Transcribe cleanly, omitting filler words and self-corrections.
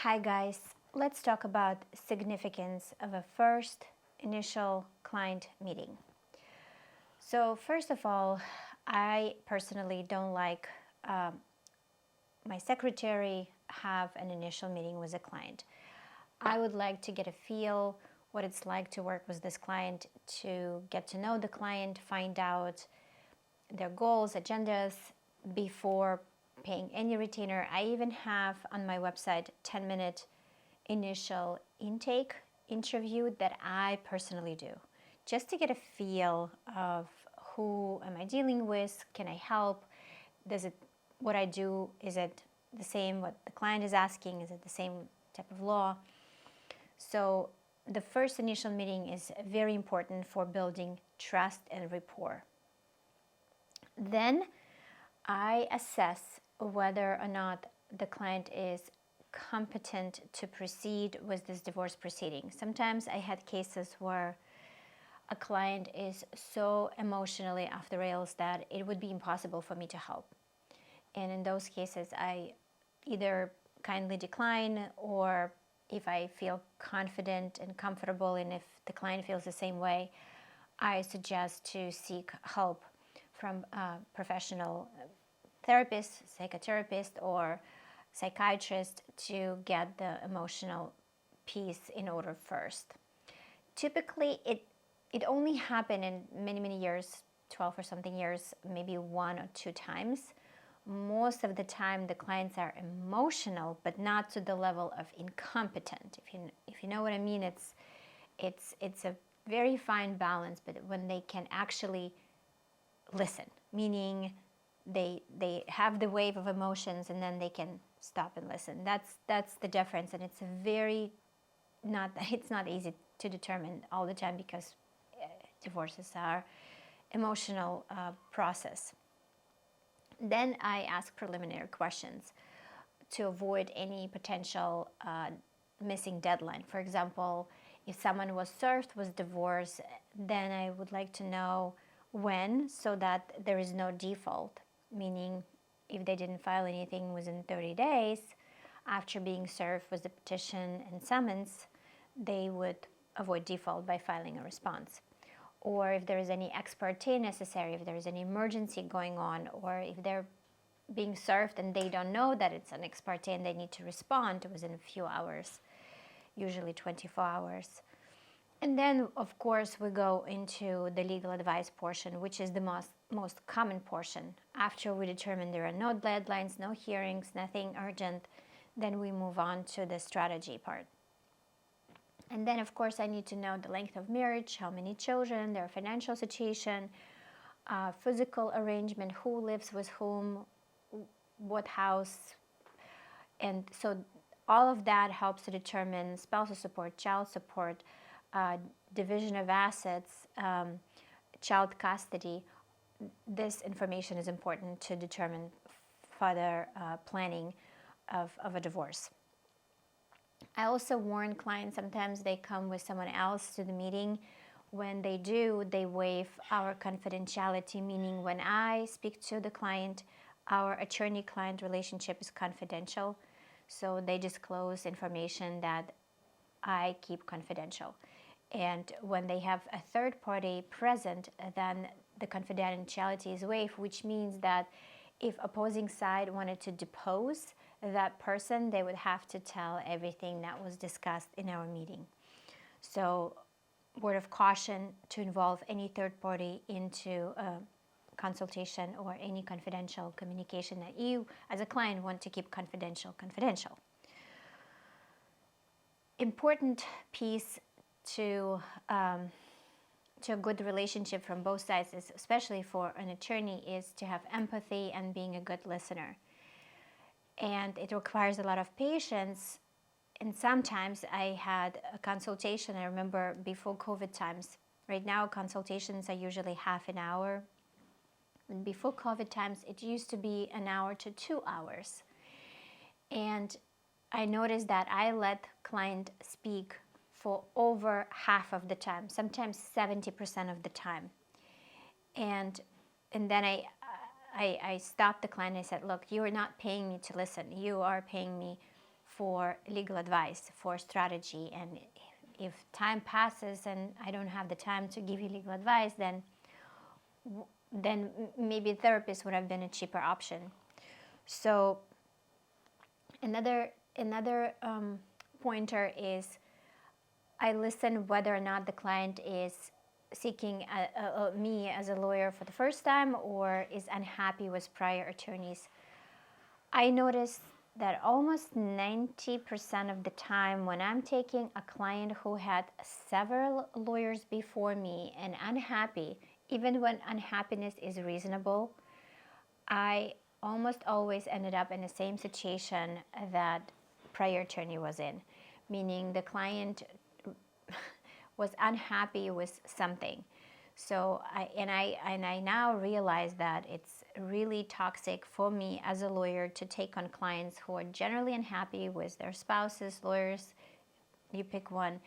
Hi guys, let's talk about significance of a first initial client meeting. So first of all, I personally don't like my secretary have an initial meeting with a client. I would like to get a feel what it's like to work with this client, to get to know the client, find out their goals, agendas before paying any retainer. I even have on my website 10-minute initial intake interview that I personally do, just to get a feel of who am I dealing with, can I help, what I do, is it the same what the client is asking, is it the same type of law. So the first initial meeting is very important for building trust and rapport. Then I assess whether or not the client is competent to proceed with this divorce proceeding. Sometimes I had cases where a client is so emotionally off the rails that it would be impossible for me to help. And in those cases, I either kindly decline, or if I feel confident and comfortable, and if the client feels the same way, I suggest to seek help from a professional therapist, psychotherapist, or psychiatrist to get the emotional piece in order first. Typically, it only happened in many years, 12 or something years, maybe 1 or 2 times. Most of the time, the clients are emotional, but not to the level of incompetent. If you know what I mean, it's a very fine balance, but when they can actually listen, meaning they have the wave of emotions and then they can stop and listen. That's the difference, and it's not easy to determine all the time, because divorces are emotional process. Then I ask preliminary questions to avoid any potential missing deadline. For example, if someone was served with divorce, then I would like to know when, so that there is no default, meaning if they didn't file anything within 30 days after being served with the petition and summons, they would avoid default by filing a response. Or if there is any ex parte necessary, if there is any emergency going on, or if they're being served and they don't know that it's an ex parte and they need to respond within a few hours, usually 24 hours. And then, of course, we go into the legal advice portion, which is the most common portion. After we determine there are no deadlines, no hearings, nothing urgent, then we move on to the strategy part. And then, of course, I need to know the length of marriage, how many children, their financial situation, physical arrangement, who lives with whom, what house. And so all of that helps to determine spousal support, child support, division of assets, child custody. This information is important to determine further planning of a divorce. I also warn clients, sometimes they come with someone else to the meeting. When they do, they waive our confidentiality, meaning when I speak to the client, our attorney-client relationship is confidential. So they disclose information that I keep confidential. And when they have a third party present, then the confidentiality is waived, which means that if opposing side wanted to depose that person, they would have to tell everything that was discussed in our meeting. So, word of caution to involve any third party into a consultation or any confidential communication that you as a client want to keep confidential. Important piece to a good relationship from both sides, is, especially for an attorney, is to have empathy and being a good listener. And it requires a lot of patience. And sometimes I had a consultation, I remember before COVID times. Right now consultations are usually half an hour. And before COVID times, it used to be an hour to 2 hours. And I noticed that I let client speak for over half of the time, sometimes 70% of the time. And then I stopped the client and I said, look, you are not paying me to listen. You are paying me for legal advice, for strategy. And if time passes and I don't have the time to give you legal advice, then maybe a therapist would have been a cheaper option. So another pointer is I listen whether or not the client is seeking me as a lawyer for the first time or is unhappy with prior attorneys. I noticed that almost 90% of the time when I'm taking a client who had several lawyers before me and unhappy, even when unhappiness is reasonable, I almost always ended up in the same situation that prior attorney was in, meaning the client was unhappy with something. So I now realize that it's really toxic for me as a lawyer to take on clients who are generally unhappy with their spouses, lawyers, you pick one,